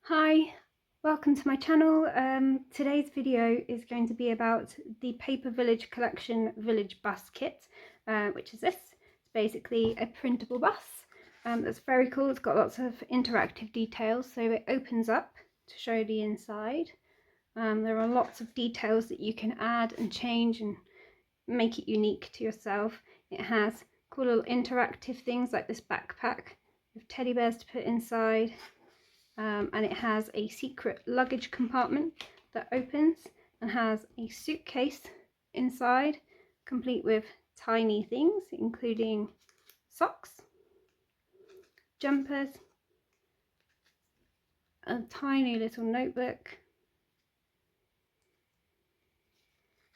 Hi, welcome to my channel. Today's video is going to be about the Paper Village Collection Village Bus Kit, which is this. It's basically a printable bus. That's very cool. It's got lots of interactive details, so it opens up to show the inside. There are lots of details that you can add and change and make it unique to yourself. It has cool little interactive things like this backpack with teddy bears to put inside. And it has a secret luggage compartment that opens and has a suitcase inside, complete with tiny things including socks, jumpers, a tiny little notebook,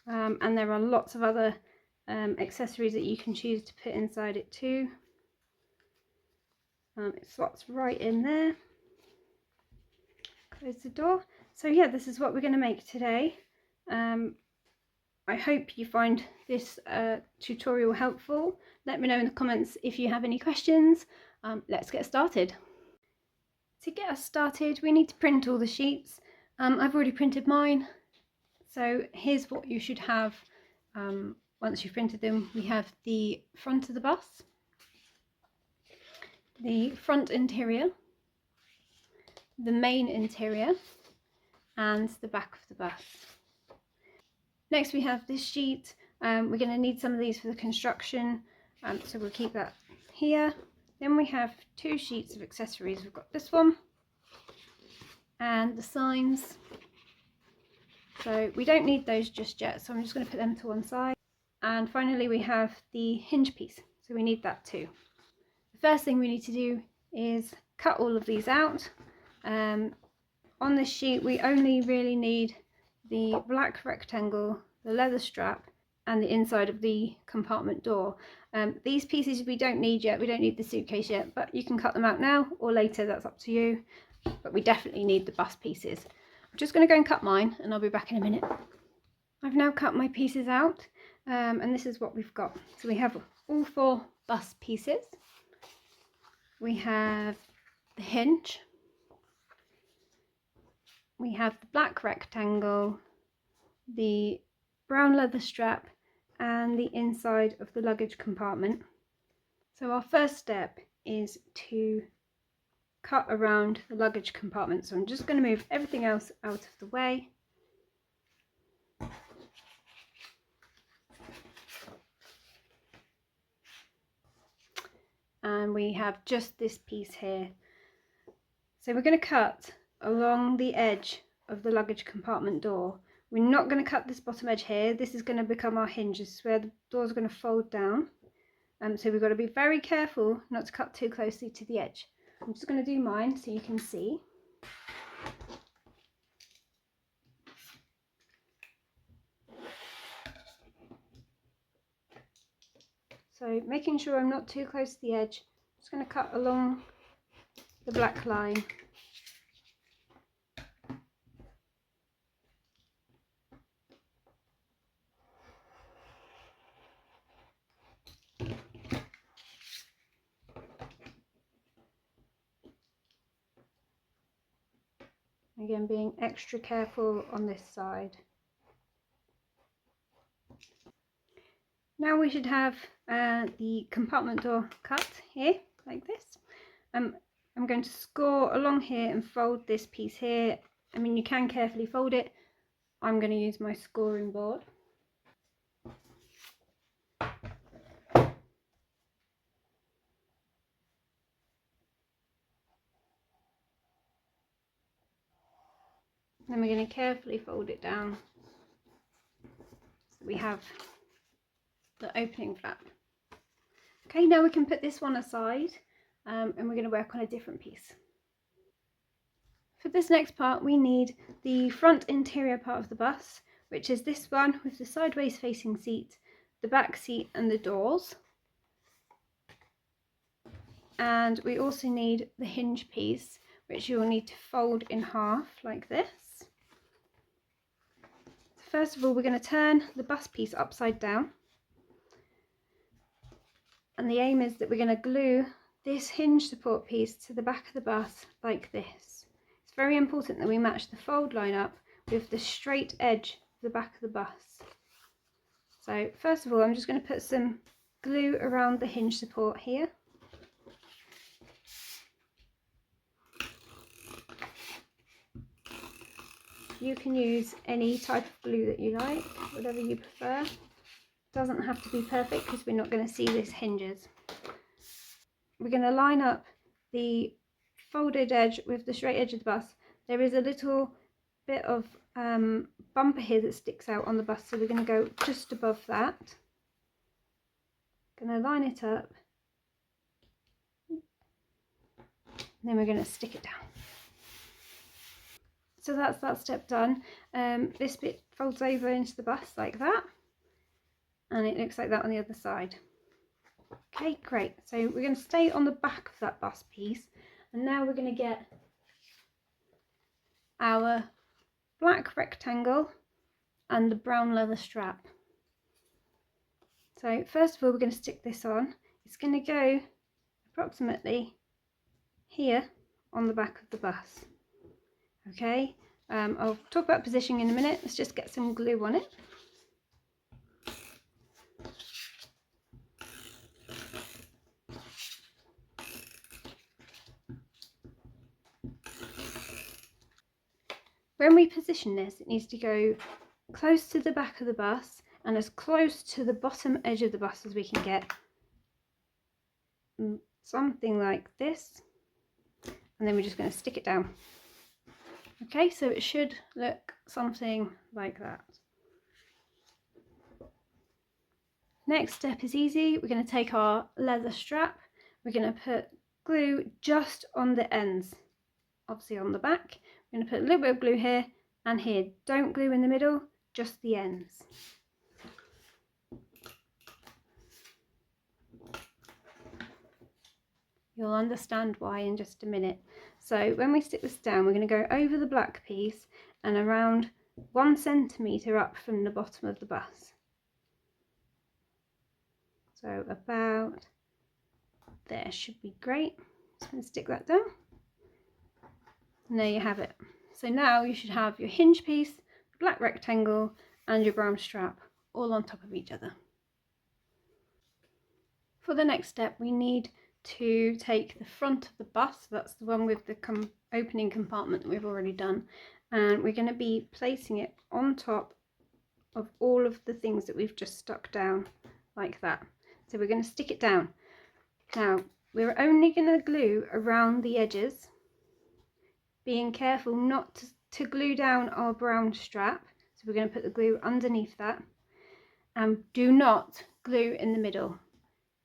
and there are lots of other accessories that you can choose to put inside it too. It slots right in there. Close the door. So yeah, this is what we're going to make today. I hope you find this tutorial helpful. Let me know in the comments if you have any questions. Let's get started. To get us started, we need to print all the sheets. I've already printed mine, so here's what you should have once you've printed them. We have the front of the bus, the front interior, the main interior, and the back of the bus. Next we have this sheet. We're going to need some of these for the construction, so we'll keep that here. Then we have two sheets of accessories. We've got this one and the signs. So we don't need those just yet, so I'm just going to put them to one side. And finally we have the hinge piece, so we need that too. The first thing we need to do is cut all of these out. On this sheet we only really need the black rectangle, the leather strap, and the inside of the compartment door. These pieces we don't need yet. We don't need the suitcase yet, but you can cut them out now or later, that's up to you. But we definitely need the bus pieces. I'm just going to go and cut mine and I'll be back in a minute. I've now cut my pieces out, and this is what we've got. So we have all four bus pieces. We have the hinge, we have the black rectangle, the brown leather strap, and the inside of the luggage compartment. So our first step is to cut around the luggage compartment. So I'm just going to move everything else out of the way. And we have just this piece here. So we're going to cut along the edge of the luggage compartment door. We're not going to cut this bottom edge here. This is going to become our hinge. This is where the doors are going to fold down. So we've got to be very careful not to cut too closely to the edge. I'm just going to do mine so you can see. So making sure I'm not too close to the edge, I'm just going to cut along the black line. Again, being extra careful on this side. Now we should have the compartment door cut here, like this. I'm going to score along here and fold this piece here. I mean, you can carefully fold it. I'm going to use my scoring board. Then we're going to carefully fold it down so we have the opening flap. Okay, now we can put this one aside, and we're going to work on a different piece. For this next part we need the front interior part of the bus, which is this one with the sideways facing seat, the back seat and the doors. And we also need the hinge piece, which you will need to fold in half like this. First of all, we're going to turn the bus piece upside down, and the aim is that we're going to glue this hinge support piece to the back of the bus like this. It's very important that we match the fold line up with the straight edge of the back of the bus. So first of all, I'm just going to put some glue around the hinge support here. You can use any type of glue that you like, whatever you prefer. Doesn't have to be perfect because we're not going to see these hinges. We're going to line up the folded edge with the straight edge of the bus. There is a little bit of bumper here that sticks out on the bus, so we're going to go just above that. Going to line it up, and then we're going to stick it down. So that's that step done. This bit folds over into the bus like that, and it looks like that on the other side. Okay, great. So we're going to stay on the back of that bus piece, and now we're going to get our black rectangle and the brown leather strap. So first of all, we're going to stick this on. It's going to go approximately here on the back of the bus. Okay, I'll talk about positioning in a minute. Let's just get some glue on it. When we position this, it needs to go close to the back of the bus and as close to the bottom edge of the bus as we can get. Something like this. And then we're just going to stick it down. Okay, so it should look something like that. Next step is easy. We're going to take our leather strap. We're going to put glue just on the ends, obviously on the back. We're going to put a little bit of glue here and here. Don't glue in the middle, just the ends. You'll understand why in just a minute. So when we stick this down, we're going to go over the black piece and around 1 centimetre up from the bottom of the bus. So about there should be great. Just going to stick that down. And there you have it. So now you should have your hinge piece, black rectangle and your brown strap all on top of each other. For the next step, we need to take the front of the bus, that's the one with the opening compartment that we've already done, and we're going to be placing it on top of all of the things that we've just stuck down like that. So we're going to stick it down. Now we're only going to glue around the edges, being careful not to glue down our brown strap. So we're going to put the glue underneath that, and do not glue in the middle.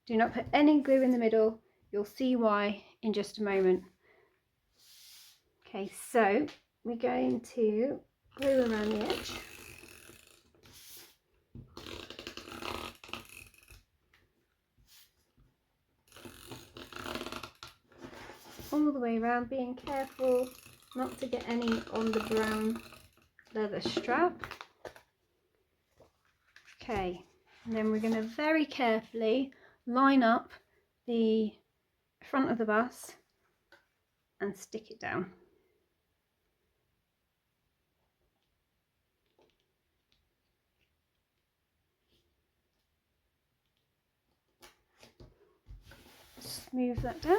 Do not put any glue in the middle. You'll see why in just a moment. Okay, so we're going to glue around the edge. All the way around, being careful not to get any on the brown leather strap. Okay, and then we're going to very carefully line up the front of the bus and stick it down. Smooth that down.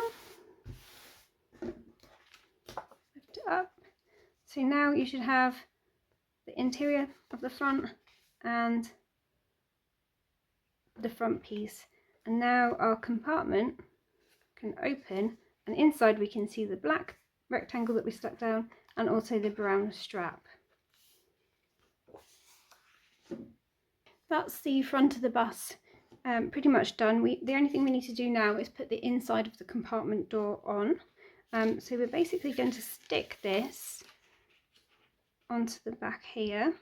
Lift it up. So now you should have the interior of the front and the front piece. And now our compartment can open, and inside we can see the black rectangle that we stuck down and also the brown strap. That's the front of the bus pretty much done. The only thing we need to do now is put the inside of the compartment door on. So we're basically going to stick this onto the back here.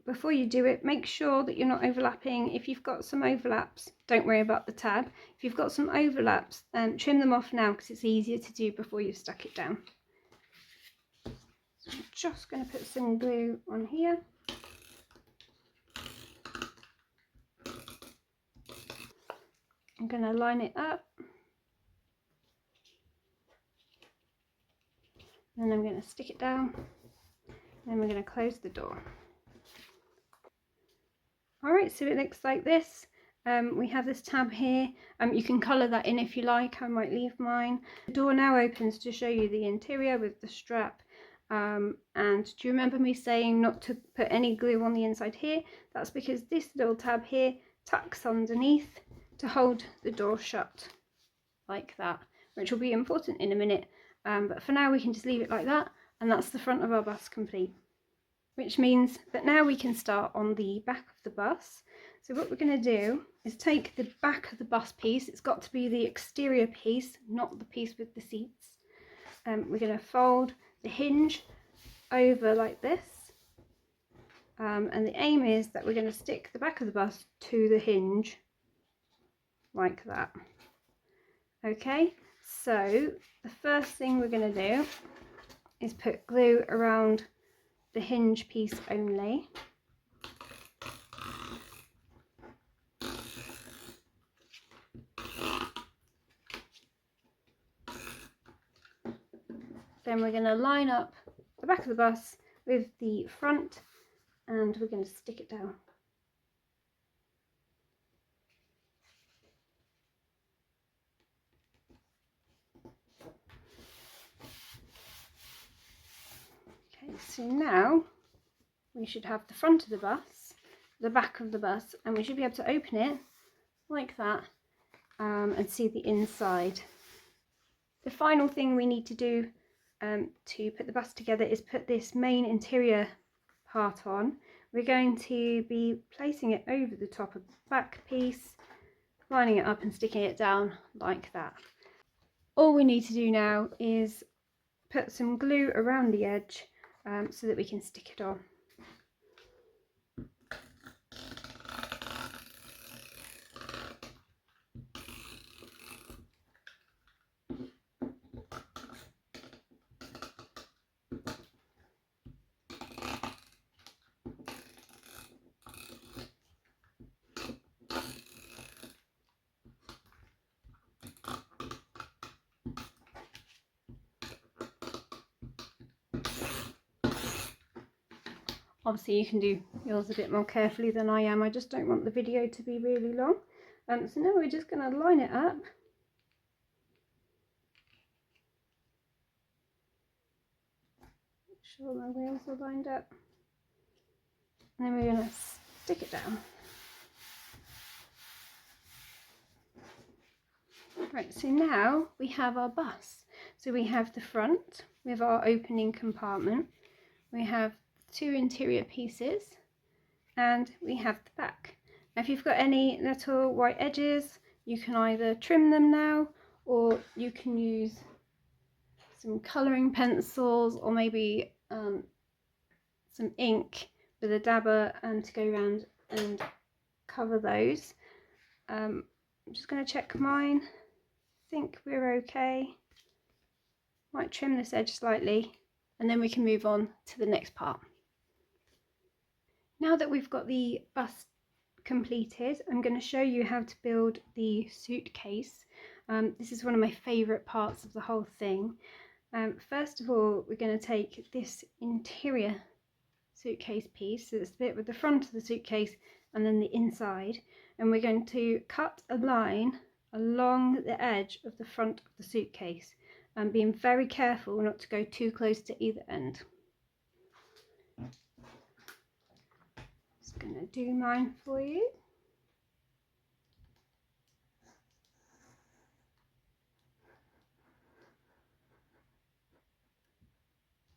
Before you do it, make sure that you're not overlapping. If you've got some overlaps, don't worry about the tab. If you've got some overlaps, trim them off now because it's easier to do before you've stuck it down. So I'm just going to put some glue on here. I'm going to line it up. and then I'm going to stick it down, and then we're going to close the door. Alright, so it looks like this. We have this tab here. You can colour that in if you like. I might leave mine. The door now opens to show you the interior with the strap. And do you remember me saying not to put any glue on the inside here? That's because this little tab here tucks underneath to hold the door shut like that, which will be important in a minute. But for now we can just leave it like that, and that's the front of our bus complete. Which means that now we can start on the back of the bus. So what we're going to do is take the back of the bus piece. It's got to be the exterior piece, not the piece with the seats. We're going to fold the hinge over like this. And the aim is that we're going to stick the back of the bus to the hinge like that. Okay, so the first thing we're going to do is put glue around the hinge piece only. Then we're going to line up the back of the bus with the front, and we're going to stick it down. Okay, so now we should have the front of the bus, the back of the bus, and we should be able to open it like that and see the inside. The final thing we need to do to put the bus together is put this main interior part on. We're going to be placing it over the top of the back piece, lining it up and sticking it down like that. All we need to do now is put some glue around the edge so that we can stick it on. Obviously you can do yours a bit more carefully than I am. I just don't want the video to be really long. So now we're just going to line it up. Make sure my wheels are lined up. And then we're going to stick it down. Right, so now we have our bus. So we have the front with our opening compartment. We have two interior pieces, and we have the back. Now if you've got any little white edges, you can either trim them now, or you can use some colouring pencils, or maybe some ink with a dabber and to go around and cover those. I'm just going to check mine. I think we're okay. Might trim this edge slightly, and then we can move on to the next part. Now that we've got the bus completed, I'm going to show you how to build the suitcase. This is one of my favourite parts of the whole thing. First of all, we're going to take this interior suitcase piece, so it's the bit with the front of the suitcase and then the inside, and we're going to cut a line along the edge of the front of the suitcase, and being very careful not to go too close to either end. Just going to do mine for you.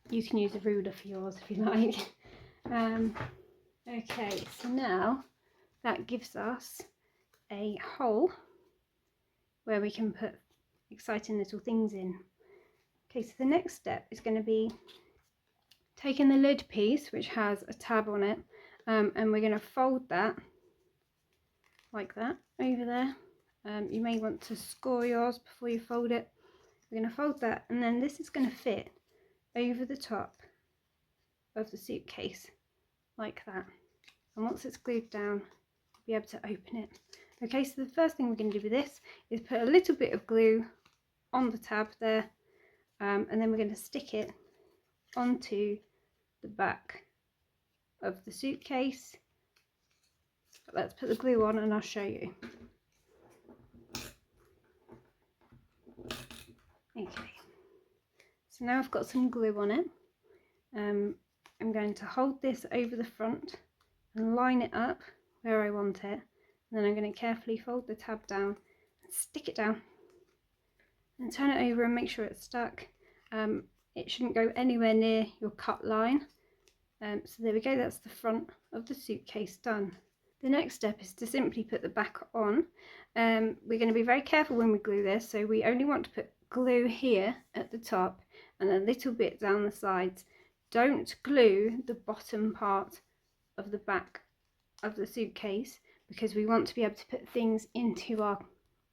You can use a ruler for yours if you like. Okay, so now that gives us a hole where we can put exciting little things in. Okay, so the next step is going to be taking the lid piece, which has a tab on it, and we're going to fold that like that over there. You may want to score yours before you fold it. We're going to fold that, and then this is going to fit over the top of the suitcase like that. And once it's glued down, you'll be able to open it. Okay, so the first thing we're going to do with this is put a little bit of glue on the tab there, and then we're going to stick it onto the back of the suitcase. But let's put the glue on and I'll show you. Okay, so now I've got some glue on it. I'm going to hold this over the front and line it up where I want it, and then I'm going to carefully fold the tab down and stick it down and turn it over and make sure it's stuck. It shouldn't go anywhere near your cut line. So there we go, that's the front of the suitcase done. The next step is to simply put the back on. We're going to be very careful when we glue this, so we only want to put glue here at the top and a little bit down the sides. Don't glue the bottom part of the back of the suitcase, because we want to be able to put things into our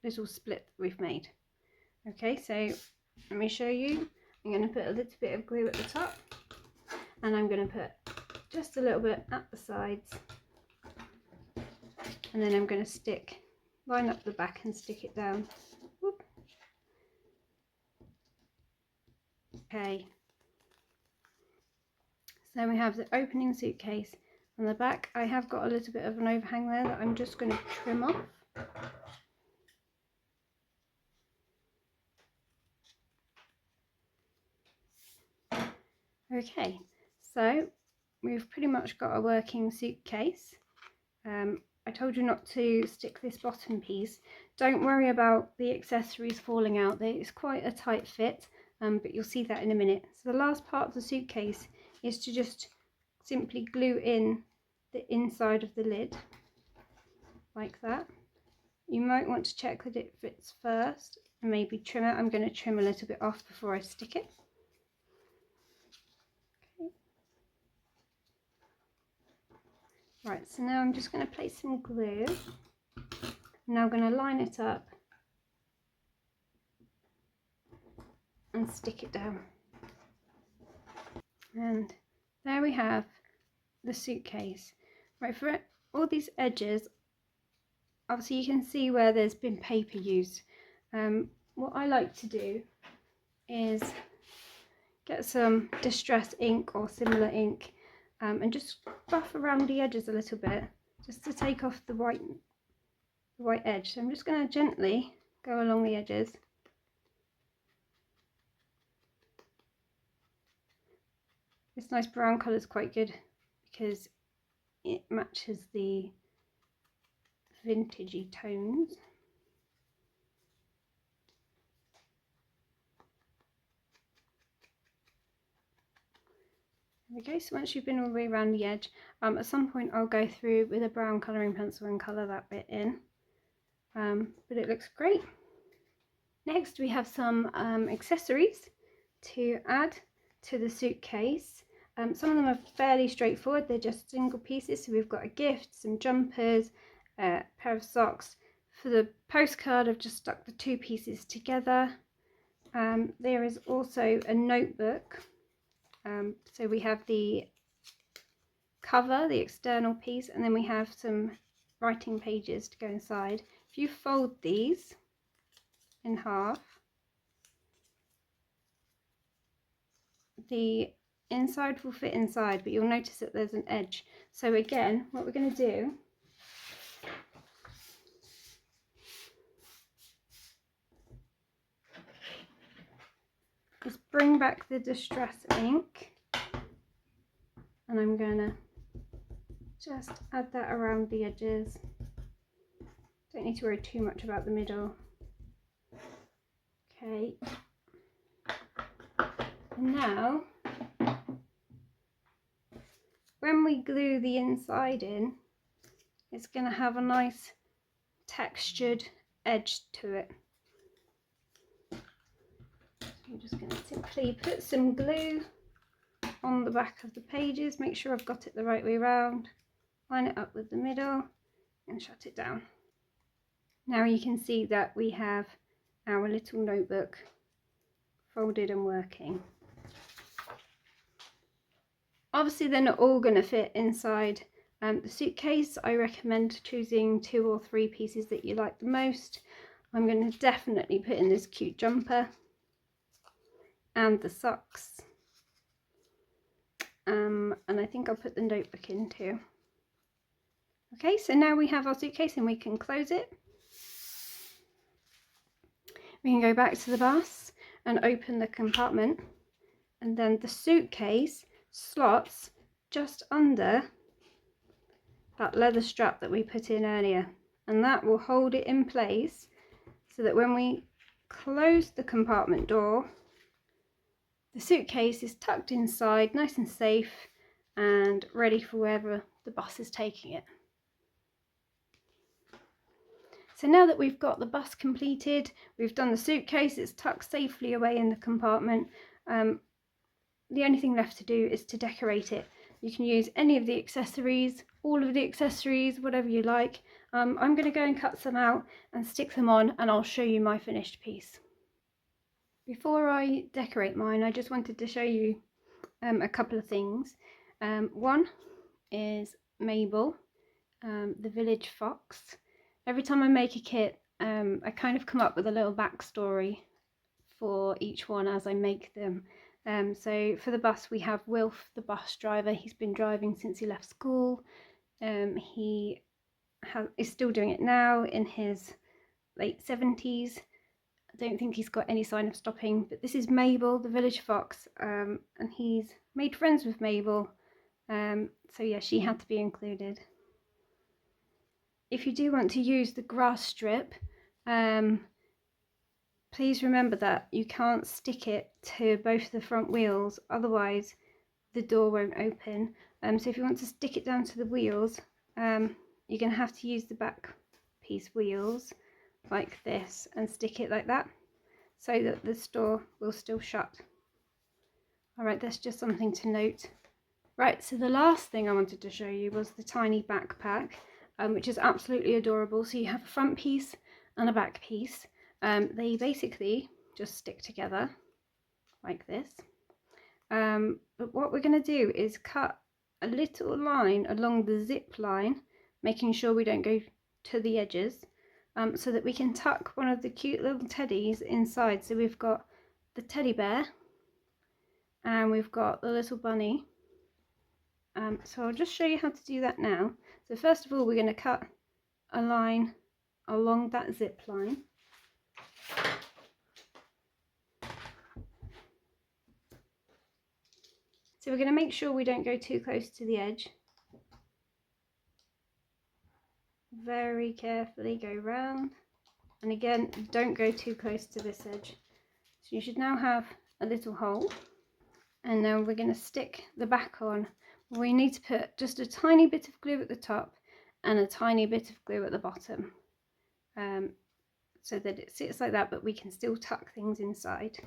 little split that we've made. Okay, so let me show you. I'm going to put a little bit of glue at the top, and I'm going to put just a little bit at the sides, and then I'm going to line up the back and stick it down. Whoop. Okay, so we have the opening suitcase. On the back I have got a little bit of an overhang there that I'm just going to trim off. Okay, so we've pretty much got a working suitcase. I told you not to stick this bottom piece. Don't worry about the accessories falling out. It's quite a tight fit, but you'll see that in a minute. So the last part of the suitcase is to just simply glue in the inside of the lid like that. You might want to check that it fits first and maybe trim it. I'm going to trim a little bit off before I stick it. Okay. Right, so now I'm just going to place some glue. I'm now going to line it up and stick it down. And there we have the suitcase. Right, for all these edges, obviously you can see where there's been paper used. What I like to do is get some distress ink or similar ink, and just buff around the edges a little bit, just to take off the white edge. So I'm just going to gently go along the edges. This nice brown colour is quite good because it matches the vintagey tones. There we go. So once you've been all the way around the edge, at some point I'll go through with a brown colouring pencil and colour that bit in, but it looks great. Next we have some accessories to add to the suitcase. Some of them are fairly straightforward, they're just single pieces. So we've got a gift, some jumpers, a pair of socks. For the postcard I've just stuck the two pieces together. There is also a notebook. So we have the cover, the external piece, and then we have some writing pages to go inside. If you fold these in half, the inside will fit inside, but you'll notice that there's an edge. So again, what we're going to do is bring back the distress ink, and I'm going to just add that around the edges. Don't need to worry too much about the middle. Okay, and now when we glue the inside in, it's going to have a nice textured edge to it. So I'm just going to simply put some glue on the back of the pages, make sure I've got it the right way around, line it up with the middle and shut it down. Now you can see that we have our little notebook folded and working. Obviously they're not all going to fit inside the suitcase. I recommend choosing 2 or 3 pieces that you like the most. I'm going to definitely put in this cute jumper and the socks. and I think I'll put the notebook in too. Okay, so now we have our suitcase and we can close it. We can go back to the bus and open the compartment, and then the suitcase slots just under that leather strap that we put in earlier, and that will hold it in place so that when we close the compartment door, the suitcase is tucked inside nice and safe and ready for wherever the bus is taking it. So now that we've got the bus completed, we've done the suitcase, it's tucked safely away in the compartment. The only thing left to do is to decorate it. You can use any of the accessories, all of the accessories, whatever you like. I'm going to go and cut some out and stick them on, and I'll show you my finished piece. Before I decorate mine, I just wanted to show you a couple of things. One is Mabel, the village fox. Every time I make a kit, I kind of come up with a little backstory for each one as I make them. So for the bus, we have Wilf, the bus driver. He's been driving since he left school. He is still doing it now in his late 70s. I don't think he's got any sign of stopping. But this is Mabel, the village fox, and he's made friends with Mabel. So yeah, she had to be included. If you do want to use the grass strip, please remember that you can't stick it to both the front wheels, otherwise the door won't open. So if you want to stick it down to the wheels, you're going to have to use the back piece wheels like this and stick it like that so that the door will still shut. Alright, that's just something to note. Right, so the last thing I wanted to show you was the tiny backpack, which is absolutely adorable. So you have a front piece and a back piece. They basically just stick together like this. But what we're going to do is cut a little line along the zip line, making sure we don't go to the edges, so that we can tuck one of the cute little teddies inside. So we've got the teddy bear and we've got the little bunny. So I'll just show you how to do that now. So first of all, we're going to cut a line along that zip line. So we're going to make sure we don't go too close to the edge. Very carefully go round, and again, don't go too close to this edge. So you should now have a little hole, and now we're going to stick the back on. We need to put just a tiny bit of glue at the top and a tiny bit of glue at the bottom, so that it sits like that, but we can still tuck things inside.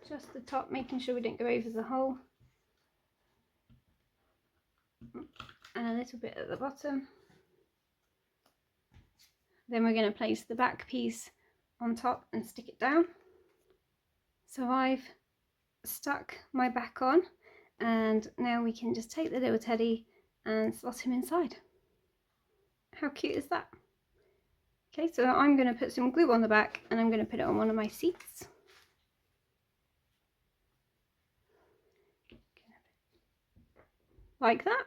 Just the top, making sure we don't go over the hole, and a little bit at the bottom. Then we're going to place the back piece on top and stick it down. So I've stuck my back on, and now we can just take the little teddy and slot him inside. How cute is that? Okay, so I'm going to put some glue on the back and I'm going to put it on one of my seats. Like that.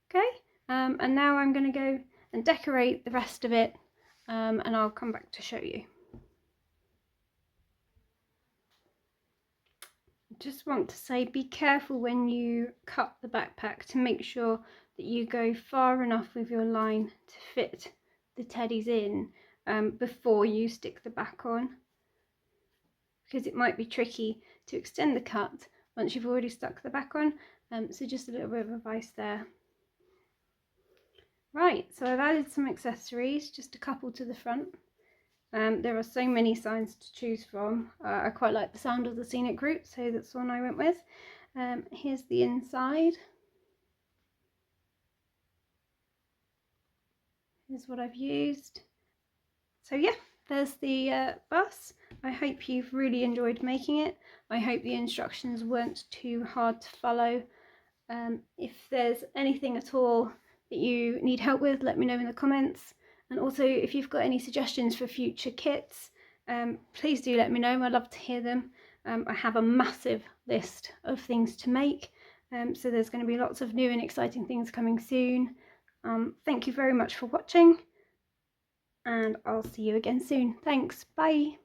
Okay, and now I'm going to go and decorate the rest of it, and I'll come back to show you. Just want to say, be careful when you cut the backpack to make sure that you go far enough with your line to fit the teddies in before you stick the back on, because it might be tricky to extend the cut once you've already stuck the back on. So just a little bit of advice there. Right, so I've added some accessories, just a couple to the front. There are so many signs to choose from. I quite like the sound of the scenic route, so that's the one I went with. Here's the inside. Here's what I've used. So yeah, there's the bus. I hope you've really enjoyed making it. I hope the instructions weren't too hard to follow. If there's anything at all that you need help with, let me know in the comments. And also, if you've got any suggestions for future kits, please do let me know. I'd love to hear them. I have a massive list of things to make, so there's going to be lots of new and exciting things coming soon. Thank you very much for watching, and I'll see you again soon. Thanks, bye.